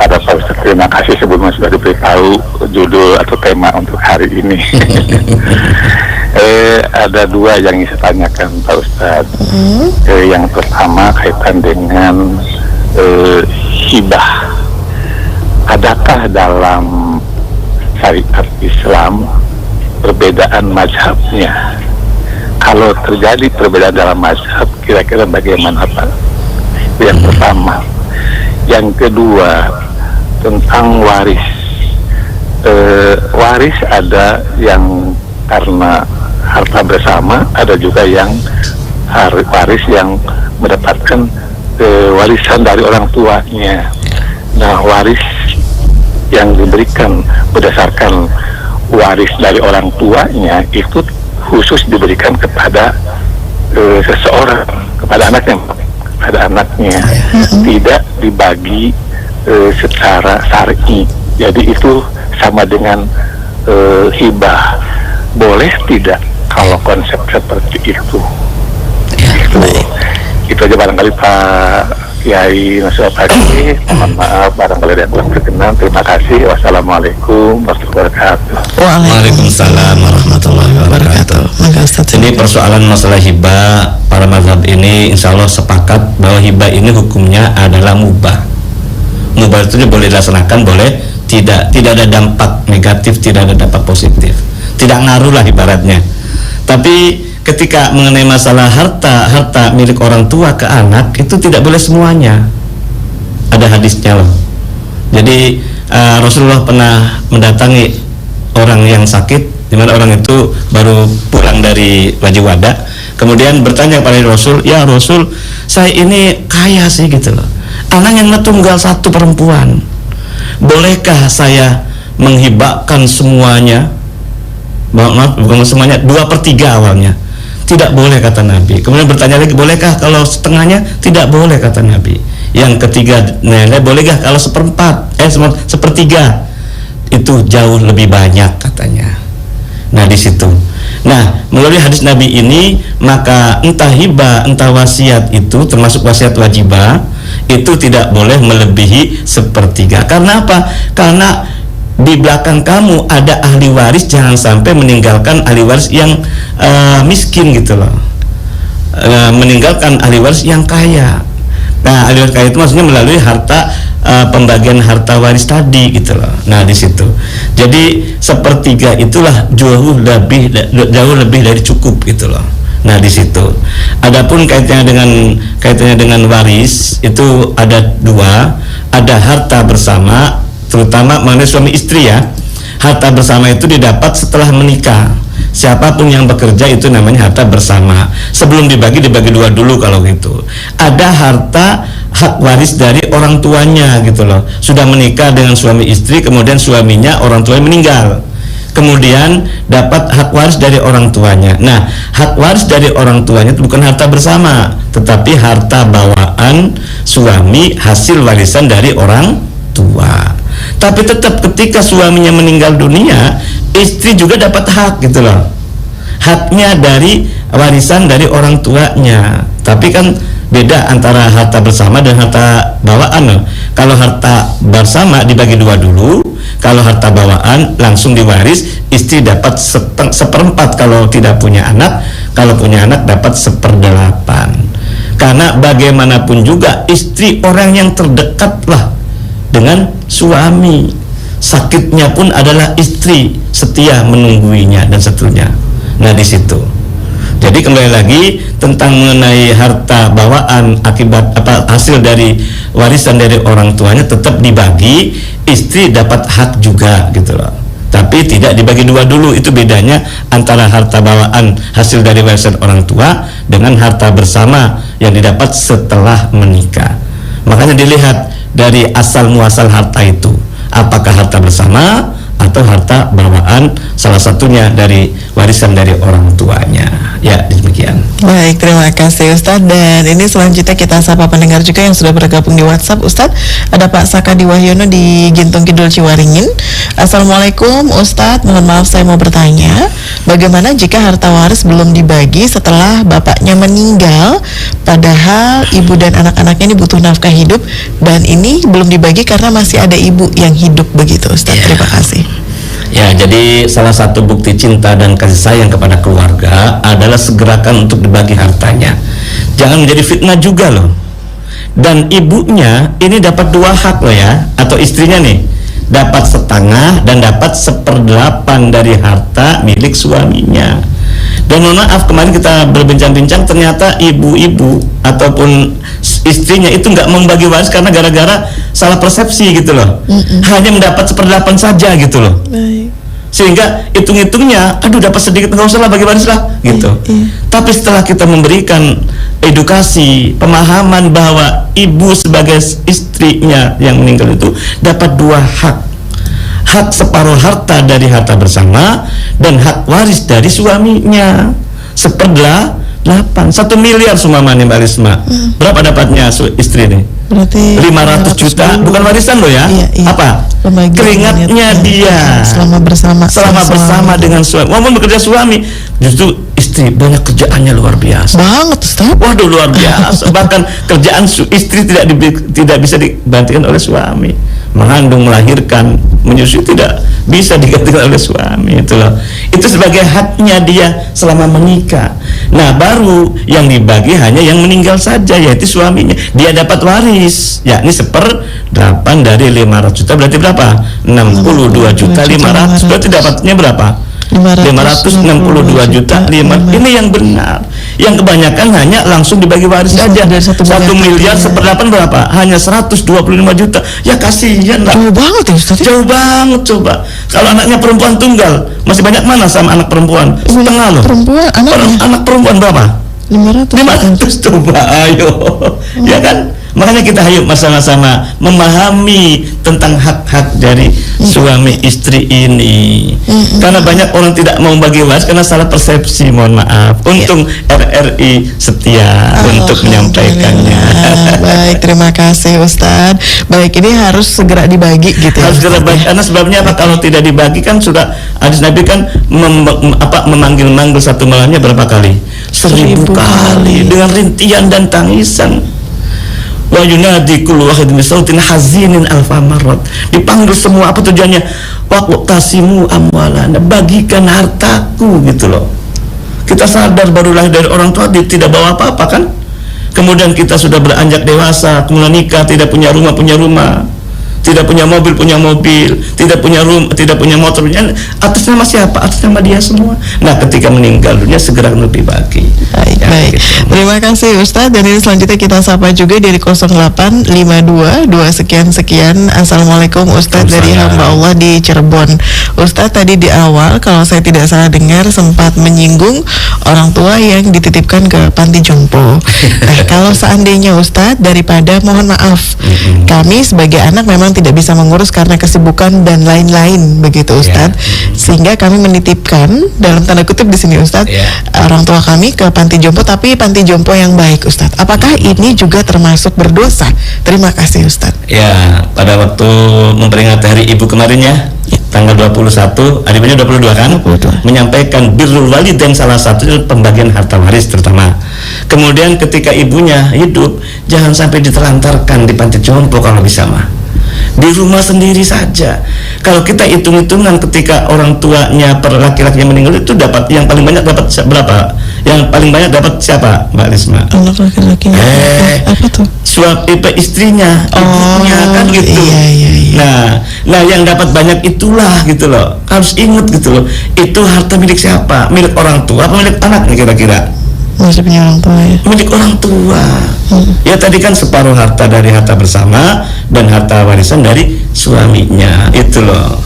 ada Pak Ustaz. Terima kasih sebelumnya sudah diberitahu judul atau tema untuk hari ini. Ada dua yang ingin saya tanyakan Pak Ustaz. Yang pertama kaitan dengan hibah. Adakah dalam syariat Islam perbedaan mazhabnya? Kalau terjadi perbedaan dalam mazhab, kira-kira bagaimana Pak? Yang pertama. Yang kedua, tentang waris. Waris ada yang karena harta bersama, ada juga yang waris yang mendapatkan warisan dari orang tuanya. Nah, waris yang diberikan berdasarkan waris dari orang tuanya itu khusus diberikan kepada seseorang, kepada anaknya, tidak dibagi secara syar'i. Jadi itu sama dengan hibah. Boleh tidak kalau konsep seperti itu? Itu aja barangkali Pak Kiai Nasrul Pagi. Mohon maaf barangkali ada yang kurang berkenan. Terima kasih. Wassalamualaikum warahmatullahi wabarakatuh. Waalaikumsalam warahmatullahi wabarakatuh. Ini persoalan masalah hibah, para mazhab ini insya Allah sepakat bahwa hibah ini hukumnya adalah mubah. Mubah itu boleh dilaksanakan, boleh tidak ada dampak negatif, tidak ada dampak positif, tidak ngaruh lah ibaratnya. Tapi ketika mengenai masalah harta milik orang tua ke anak, itu tidak boleh semuanya. Ada hadisnya loh. Jadi Rasulullah pernah mendatangi orang yang sakit, di mana orang itu baru pulang dari Haji Wada, kemudian bertanya kepada Rasul, "Ya Rasul, saya ini kaya sih gitu loh. Anak yang tunggal satu perempuan. Bolehkah saya menghibahkan semuanya?" Maaf, bukan semuanya, 2/3 awalnya. Tidak boleh kata Nabi. Kemudian bertanya lagi, bolehkah kalau setengahnya? Tidak boleh kata Nabi. Yang ketiga, bolehkah kalau sepertiga? Itu jauh lebih banyak katanya. Nah di situ. Nah melalui hadis Nabi ini, maka entah hibah, entah wasiat itu termasuk wasiat wajibah, itu tidak boleh melebihi sepertiga. Karena apa? Karena di belakang kamu ada ahli waris, jangan sampai meninggalkan ahli waris yang miskin gitu loh, meninggalkan ahli waris yang kaya. Nah ahli waris kaya itu maksudnya melalui harta pembagian harta waris tadi gitu loh. Nah di situ jadi sepertiga itulah jauh lebih dari cukup gitu loh. Nah di situ. Adapun kaitannya dengan waris itu ada dua, ada harta bersama, terutama mengenai suami istri ya. Harta bersama itu didapat setelah menikah. Siapapun yang bekerja itu namanya harta bersama. Sebelum dibagi dua dulu kalau gitu. Ada harta hak waris dari orang tuanya gitu loh. Sudah menikah dengan suami istri, kemudian suaminya orang tuanya meninggal. Kemudian dapat hak waris dari orang tuanya. Nah, hak waris dari orang tuanya itu bukan harta bersama, tetapi harta bawaan suami hasil warisan dari orang tua. Tapi tetap ketika suaminya meninggal dunia, istri juga dapat hak gitu loh. Haknya dari warisan dari orang tuanya. Tapi kan beda antara harta bersama dan harta bawaan loh. Kalau harta bersama dibagi dua dulu, kalau harta bawaan langsung diwaris, istri dapat seperempat kalau tidak punya anak, kalau punya anak dapat 1/8. Karena bagaimanapun juga istri orang yang terdekat lah dengan suami. Sakitnya pun adalah istri, setia menungguinya dan seterusnya. Nah di situ. Jadi kembali lagi tentang mengenai harta bawaan akibat hasil dari warisan dari orang tuanya tetap dibagi, istri dapat hak juga gitu loh. Tapi tidak dibagi dua dulu. Itu bedanya antara harta bawaan hasil dari warisan orang tua dengan harta bersama yang didapat setelah menikah. Makanya dilihat dari asal muasal harta itu, apakah harta bersama atau harta bawaan salah satunya dari warisan dari orang tuanya. Ya, demikian. Baik, terima kasih Ustadz. Dan ini selanjutnya kita sapa pendengar juga yang sudah bergabung di WhatsApp. Ustadz, ada Pak Sakadi Wahyono di Gintung Kidul Ciwaringin. Assalamualaikum Ustadz, mohon maaf saya mau bertanya, bagaimana jika harta waris belum dibagi setelah bapaknya meninggal, padahal ibu dan anak-anaknya ini butuh nafkah hidup, dan ini belum dibagi karena masih ada ibu yang hidup begitu Ustadz. Terima kasih. Ya, jadi salah satu bukti cinta dan kasih sayang kepada keluarga adalah segerakan untuk dibagi hartanya. Jangan menjadi fitnah juga loh. Dan ibunya ini dapat dua hak loh ya, atau istrinya nih dapat setengah dan dapat 1/8 dari harta milik suaminya. Dan mohon maaf, kemarin kita berbincang-bincang, ternyata ibu-ibu ataupun istrinya itu nggak membagi waris karena gara-gara salah persepsi gitu loh. Hanya mendapat 1/8 saja gitu loh. Sehingga hitung-hitungnya, aduh dapat sedikit, nggak usah lah bagi waris lah gitu. Tapi setelah kita memberikan edukasi, pemahaman bahwa ibu sebagai istrinya yang meninggal itu dapat dua hak. Hak separuh harta dari harta bersama dan hak waris dari suaminya 1/8, 1 miliar sumamanya Mbak Risma. Berapa dapatnya istri nih? Berarti 500 juta, bukan warisan loh ya. Apa? Keringatnya dia selama bersama dengan suami. Walaupun bekerja suami, justru istri banyak kerjaannya luar biasa. Banget Ustaz. Waduh, luar biasa. Bahkan kerjaan istri tidak bisa digantikan oleh suami. Mengandung, melahirkan, menyusui tidak bisa digantikan oleh suami, itu loh. Itu sebagai haknya dia selama menikah. Nah, baru yang dibagi hanya yang meninggal saja, yaitu suaminya. Dia dapat waris, yakni 1/8 dari 500 juta, berarti berapa? 62.500.000. Berarti dapatnya berapa? 562 juta 5. Ini yang benar. Yang kebanyakan hanya langsung dibagi waris saja. 1 miliar 1/8 berapa? Hanya 125 juta. Ya kasihan lah. Jauh banget ya Ustaz. Jauh banget coba. Kalau anaknya perempuan tunggal, masih banyak mana sama anak perempuan? Setengah loh. Anak perempuan berapa? 500 coba, ayo. Ya kan? Makanya kita ayo sama-sama memahami tentang hak-hak dari suami istri ini. Karena banyak orang tidak mau bagi waris karena salah persepsi, mohon maaf. Untung RRI setia untuk menyampaikannya. Baik, terima kasih Ustadz. Baik, ini harus segera dibagi gitu ya. Harus segera bagi, karena sebabnya apa? Kalau tidak dibagi kan sudah hadis Nabi kan memanggil-manggil satu malamnya berapa kali? 1000 kali dengan rintian dan tangisan. Wa yunadi kullu wahidin bisautin hazinin alfa marrat. Dipanggil semua, apa tujuannya? Waqtasimu amwalana, bagikan hartaku gitu loh. Kita sadar baru lahir dari orang tua tidak bawa apa-apa kan? Kemudian kita sudah beranjak dewasa, kemudian nikah, tidak punya rumah, tidak punya mobil, tidak punya rumah, tidak punya motor, atas nama siapa? Atas nama dia semua. Nah, ketika meninggal dunia segera lebih bagi. Baik. Gitu. Terima kasih Ustadz. Dan ini selanjutnya kita sapa juga dari 0852 sekian. Assalamualaikum Ustadz, dari hamba Allah di Cirebon. Ustadz, tadi di awal kalau saya tidak salah dengar sempat menyinggung orang tua yang dititipkan ke panti jompo. Nah, kalau seandainya Ustadz, daripada mohon maaf, kami sebagai anak memang tidak bisa mengurus karena kesibukan dan lain-lain begitu Ustadz, sehingga kami menitipkan dalam tanda kutip di sini Ustadz, orang tua kami ke panti jompo, tapi panti jompo yang baik Ustadz. Apakah ini juga termasuk berdosa? Terima kasih Ustadz. Ya, pada waktu memperingati Hari Ibu kemarin ya, tanggal 21, adiknya 22 kan, 22. Menyampaikan birrul walidain, salah satunya pembagian harta waris terutama. Kemudian ketika ibunya hidup, jangan sampai ditelantarkan di panti jompo kalau bisa mah. Di rumah sendiri saja. Kalau kita hitung-hitungan ketika orang tuanya laki-laki yang meninggal itu dapat yang paling banyak dapat berapa? Yang paling banyak dapat siapa, Mbak Risma? Anak laki-laki. Apa tuh? Istrinya, ibunya kan gitu. Iya. Nah yang dapat banyak itulah gitu loh. Harus ingat gitu loh. Itu harta milik siapa? Milik orang tua apa milik anak nih kira-kira? Masih punya orang tua ya? Milik orang tua. Ya tadi kan separuh harta dari harta bersama dan harta warisan dari suaminya, itu loh.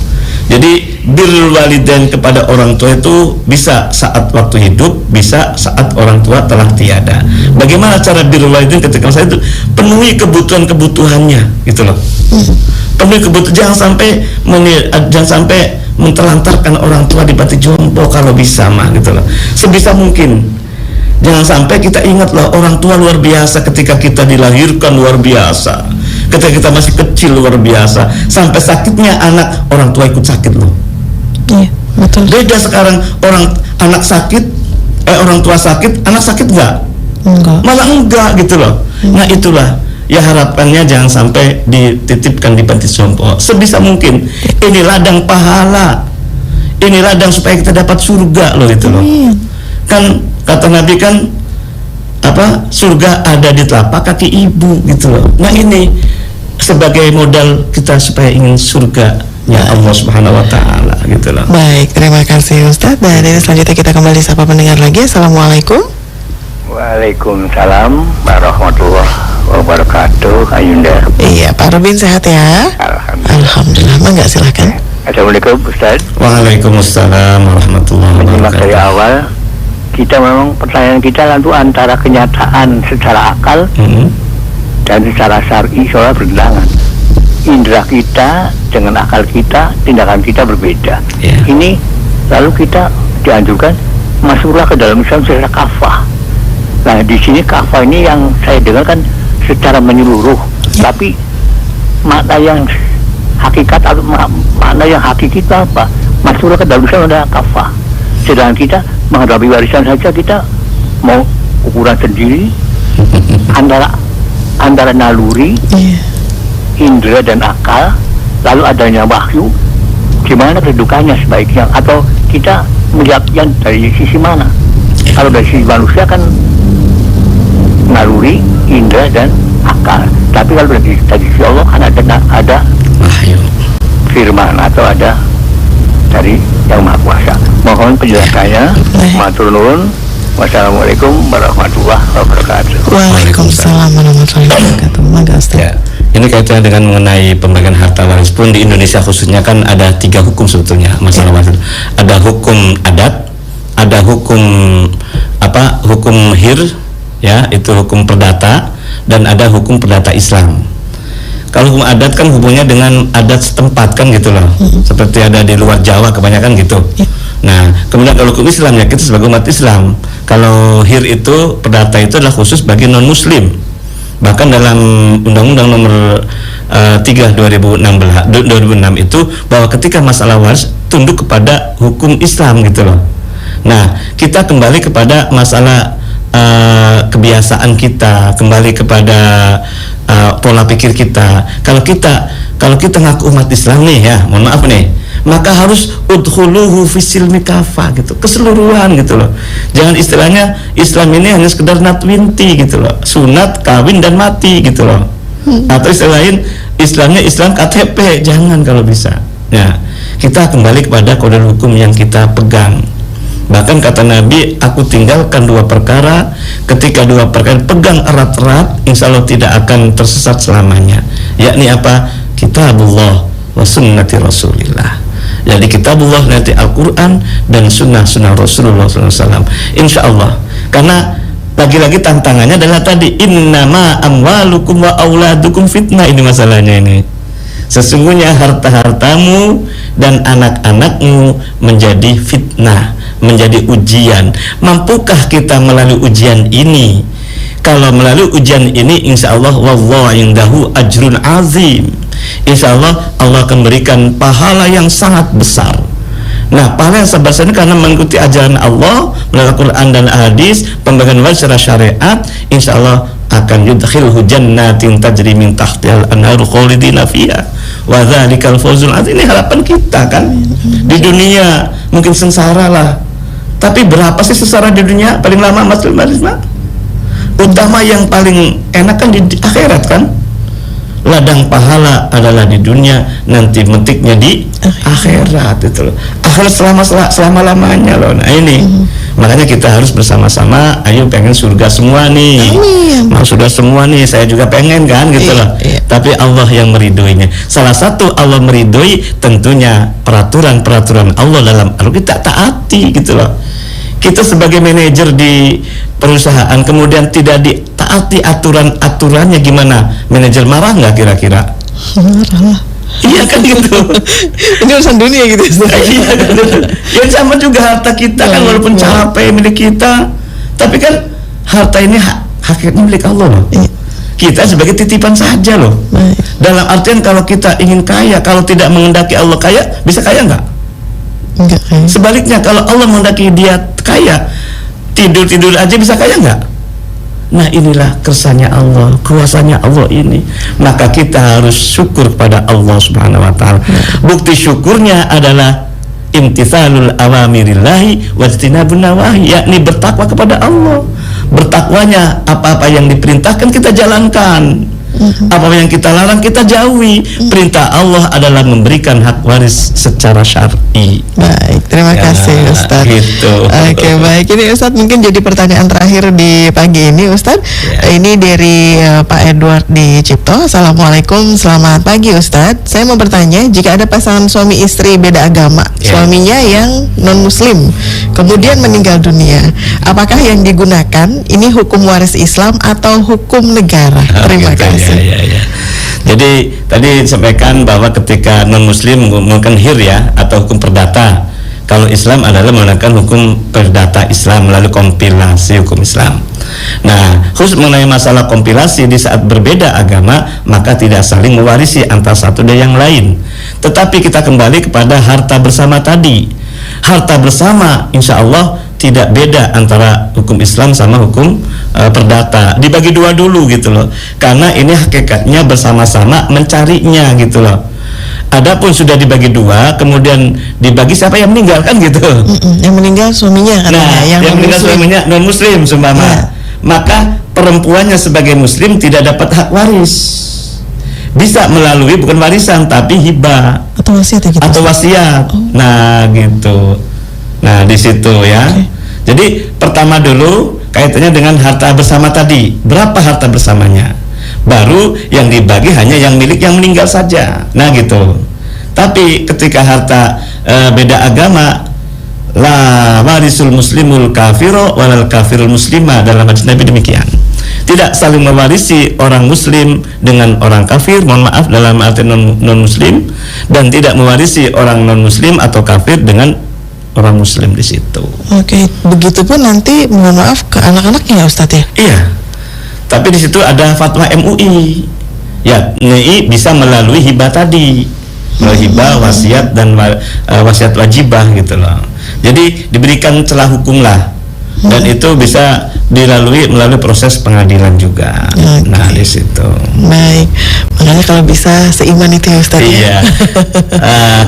Jadi birrul walidain kepada orang tua itu bisa saat waktu hidup, bisa saat orang tua telah tiada. Bagaimana cara birrul walidain ketika saya itu penuhi kebutuhannya, gitu loh. Penuhi kebutuhan, jangan sampai menterlantarkan orang tua di panti jompo kalau bisa mah, gitu loh. Sebisa mungkin. Jangan sampai kita ingat loh, orang tua luar biasa ketika kita dilahirkan, luar biasa. Ketika kita masih kecil luar biasa. Sampai sakitnya anak, orang tua ikut sakit loh. Iya, betul. Beda sekarang, anak sakit, orang tua sakit, anak sakit enggak? Malah enggak gitu loh. Nah itulah ya harapannya, jangan sampai dititipkan di panti jompo. Sebisa mungkin ini ladang pahala, ini ladang supaya kita dapat surga loh, itu loh. Kan kata Nabi kan apa, surga ada di telapak kaki ibu gitu loh. Nah ini sebagai modal kita supaya ingin surga ya Allah Subhanahu wa taala gitu loh. Baik, terima kasih Ustadz. Dan ini selanjutnya kita kembali sapa pendengar lagi. Assalamualaikum. Waalaikumsalam warahmatullahi wabarakatuh. Ayunda. Iya, Pak Robin sehat ya? Alhamdulillah. Enggak, silakan. Assalamualaikum Ustaz. Waalaikumsalam warahmatullahi Menyimak wabarakatuh. dari awal, kita memang pertanyaan kita lalu antara kenyataan secara akal dan secara syar'i seolah bertentangan. Indera kita dengan akal kita, tindakan kita berbeda. Ini lalu kita dianjurkan masuklah ke dalam Islam secara kafah. Nah di sini kafah ini yang saya dengar kan secara menyeluruh, tapi makna yang hakikat atau makna yang hakiki itu apa? Masuklah ke dalam Islam ada kafah. Sedangkan kita menghadapi warisan saja kita mau ukuran sendiri antara naluri, indera dan akal, lalu adanya wahyu, gimana kedudukannya sebaiknya, atau kita melihat yang dari sisi mana? Kalau dari sisi manusia kan naluri, indera dan akal, tapi kalau dari sisi Allah kan ada wahyu, firman atau ada dari Yang Maha Kuasa. Mohon penjelasannya. Matur nuwun. Wassalamualaikum warahmatullahi wabarakatuh. Waalaikumsalam warahmatullahi wabarakatuh. Mangga Ustaz. Ya, ini kaitannya dengan mengenai pembagian harta waris pun di Indonesia khususnya kan ada 3 hukum sebetulnya masalah waris. Ada hukum adat, ada hukum hukum hir, ya itu hukum perdata, dan ada hukum perdata Islam. Kalau hukum adat kan hubungannya dengan adat setempat kan gitu loh, seperti ada di luar Jawa kebanyakan gitu. Nah kemudian kalau hukum Islam ya kita sebagai umat Islam, kalau hir itu perdata itu adalah khusus bagi non Muslim. Bahkan dalam Undang-Undang Nomor 3 2006 itu bahwa ketika masalah waris tunduk kepada hukum Islam gitu loh. Nah kita kembali kepada masalah kebiasaan kita, kembali kepada pola pikir kita. Kalau kita ngaku umat Islam nih ya, mohon maaf nih, maka harus udkhuluhu fisilmi kafah gitu, keseluruhan gitu loh. Jangan istilahnya Islam ini hanya sekedar natwinti gitu loh, sunat, kawin dan mati gitu loh. Atau istilah lain Islamnya Islam KTP, jangan kalau bisa. Ya, kita kembali kepada kode hukum yang kita pegang. Bahkan kata Nabi, aku tinggalkan 2 perkara, ketika 2 perkara pegang erat-erat, insya Allah tidak akan tersesat selamanya. Yakni apa? Kitabullah wa sunnati Rasulillah. Jadi kitabullah nanti Al-Quran dan sunnah Rasulullah SAW. Insya Allah. Karena lagi-lagi tantangannya adalah tadi innama amwalukum wa auladukum fitnah, ini masalahnya ini. Sesungguhnya harta-hartamu dan anak-anakmu menjadi fitnah, menjadi ujian. Mampukah kita melalui ujian ini? Kalau melalui ujian ini, insya Allah wallahu indahu ajrun azim. Insya Allah Allah akan berikan pahala yang sangat besar. Nah, pahala yang sangat besar ini karena mengikuti ajaran Allah melalui Al-Quran dan hadis, pembagian waris secara syariat, insya Allah akan yudkhilhu jannatin tajri min tahtihal anharu khalidina fiha wa dzalikal fawzul azim. Ini harapan kita kan. Di dunia mungkin sengsara lah, Tapi berapa sih sesara di dunia paling lama, Mas Risma? Utama yang paling enak kan di akhirat kan? Ladang pahala adalah di dunia, nanti metiknya di akhirat itu loh. Akhirat selama-lamanya loh. Nah ini makanya kita harus bersama-sama, ayo pengen surga semua nih. Mau surga semua nih, saya juga pengen kan gitu loh. Tapi Allah yang meridhoinya. Salah satu Allah meridhoi tentunya peraturan-peraturan Allah dalam kita taati gitu loh. Kita sebagai manajer di perusahaan kemudian tidak ditaati aturan-aturannya, gimana? Manajer marah nggak kira-kira? Marah lah. Iya kan gitu. Ini urusan dunia gitu. Iya kan. Yang sama juga harta kita kan, walaupun capek milik kita, tapi kan harta ini hakikatnya milik Allah loh. Kita sebagai titipan saja loh. Dalam artian kalau kita ingin kaya, kalau tidak mengendaki Allah kaya, bisa kaya nggak? Enggak kaya. Sebaliknya kalau Allah mengendaki dia kaya, tidur aja bisa kaya nggak? Nah inilah kersanya Allah, kuasanya Allah ini. Maka kita harus syukur kepada Allah Subhanahu Wa Taala. Bukti syukurnya adalah imtithalul awamirillahi wajtinabun nawahi, yakni bertakwa kepada Allah. Bertakwanya apa-apa yang diperintahkan kita jalankan, apa yang kita larang kita jauhi. Perintah Allah adalah memberikan hak waris secara syar'i. Baik, terima kasih Ustadz. Gitu. Oke, baik. Ini Ustadz mungkin jadi pertanyaan terakhir di pagi ini Ustadz. Ini dari Pak Edward di Cipto. Assalamualaikum, selamat pagi Ustadz. Saya mau bertanya, jika ada pasangan suami istri beda agama, suaminya yang non muslim kemudian meninggal dunia, apakah yang digunakan ini hukum waris Islam atau hukum negara? Terima kasih. Ya. Jadi tadi disampaikan bahwa ketika non muslim menggunakan hir ya atau hukum perdata, kalau Islam adalah menggunakan hukum perdata Islam melalui kompilasi hukum Islam. Nah, khusus mengenai masalah kompilasi, di saat berbeda agama maka tidak saling mewarisi antara satu dan yang lain. Tetapi kita kembali kepada harta bersama tadi. Harta bersama insya Allah tidak beda antara hukum Islam sama hukum perdata, dibagi dua dulu gitu loh, karena ini hakikatnya bersama-sama mencarinya gitu loh. Adapun sudah dibagi dua, kemudian dibagi siapa yang meninggal kan gitu. Yang meninggal suaminya katanya. Nah, yang meninggal suaminya non muslim seumpama, maka perempuannya sebagai muslim tidak dapat hak waris. Bisa melalui bukan warisan tapi hibah atau wasiat ya, gitu, atau wasiat. Nah gitu. Nah di situ ya. Jadi pertama dulu kaitannya dengan harta bersama tadi. Berapa harta bersamanya? Baru yang dibagi hanya yang milik yang meninggal saja. Nah gitu. Tapi ketika harta beda agama, la warisul muslimul kafiro walal kafirul muslimah, dalam hadis Nabi demikian. Tidak saling mewarisi orang muslim dengan orang kafir, mohon maaf dalam arti non muslim, dan tidak mewarisi orang non muslim atau kafir dengan orang muslim di situ. Oke, begitupun nanti mohon maaf ke anak-anaknya ya Ustadz ya? Iya. Tapi di situ ada fatwa MUI. Ya, MUI bisa melalui hibah tadi. Melalui hibah, wasiat dan wasiat wajibah gitu loh. Jadi diberikan celah hukum lah. Dan itu bisa dilalui melalui proses pengadilan juga. Nah di situ. Baik, makanya kalau bisa seiman itu ya Ustaz. Iya.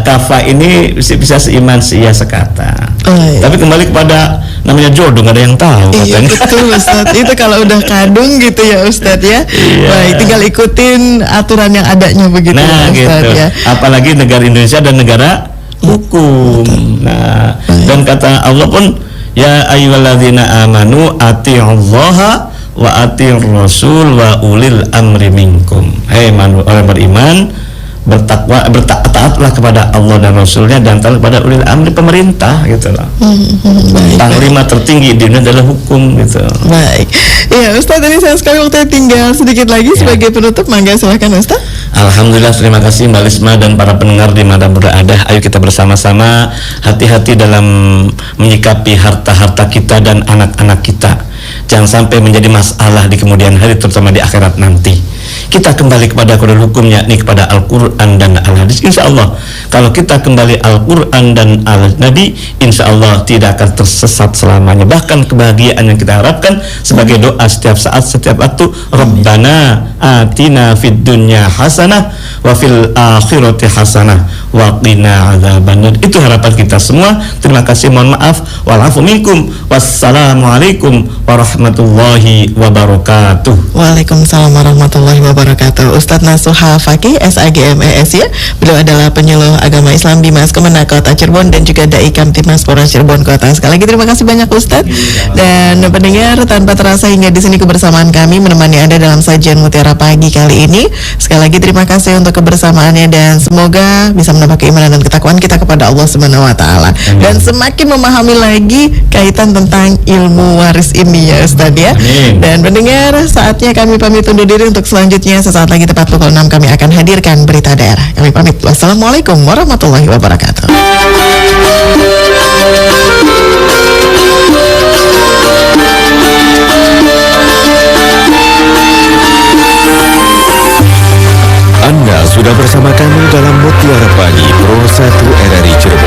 Kafa ini bisa seiman seia sekata. Tapi kembali kepada namanya jodoh, nggak ada yang tahu. Iya betul Ustaz. Itu kalau udah kadung gitu ya Ustaz ya. Baik, tinggal ikutin aturan yang adanya begitu. Nah Ustaz, gitu. Ya. Apalagi negara Indonesia dan negara hukum. Nah dan kata Allah pun, ya ayyuhalladzina amanu atiullaha wa atiur rasul wa ulil amri minkum. Hei orang beriman, taatlah kepada Allah dan Rasulnya dan taat kepada ulil amri, pemerintah gitu loh. Panglima tertinggi di dunia adalah hukum gitu. Baik. Iya Ustaz, ini sayang sekali waktunya tinggal sedikit lagi sebagai penutup, mangga silahkan Ustaz. Alhamdulillah, terima kasih Mbak Lisma dan para pendengar di mana berada. Ayo kita bersama-sama hati-hati dalam menyikapi harta-harta kita dan anak-anak kita. Jangan sampai menjadi masalah di kemudian hari, terutama di akhirat nanti. Kita kembali kepada kodul hukumnya, yakni kepada Al-Quran dan Al-Hadis. Insya Allah kalau kita kembali Al-Quran dan Al-Nabi, insya Allah tidak akan tersesat selamanya. Bahkan kebahagiaan yang kita harapkan sebagai doa setiap saat, setiap waktu, Rabbana atina fid dunya hasanah wa fil akhirati hasanah wa qina adzabannar. Itu harapan kita semua. Terima kasih, mohon maaf, walafu minkum, wassalamualaikum warahmatullahi wabarakatuh. Waalaikumsalam warahmatullahi wabarakatuh. Ustadz Nasuha Fakih, SAGMES ya. Beliau adalah penyuluh agama Islam di Mas Kemenak Kota Cirebon dan juga Dai Kamtibmas Polres Cirebon Kota. Sekali lagi terima kasih banyak Ustadz. Dan pendengar, tanpa terasa hingga di sini kebersamaan kami menemani Anda dalam sajian Mutiara Pagi kali ini. Sekali lagi terima kasih untuk kebersamaannya dan semoga bisa menambah keimanan dan ketakwaan kita kepada Allah Subhanahu wa taala dan semakin memahami lagi kaitan tentang ilmu waris ini ya Ustadz ya. Dan pendengar, saatnya kami pamit undur diri. Untuk selanjutnya sesaat lagi tepat pukul 6 kami akan hadirkan berita daerah. Kami pamit. Wassalamualaikum warahmatullahi wabarakatuh. Anda sudah bersama kami dalam Mutiara Pagi Pro 1 RRI Cirebon.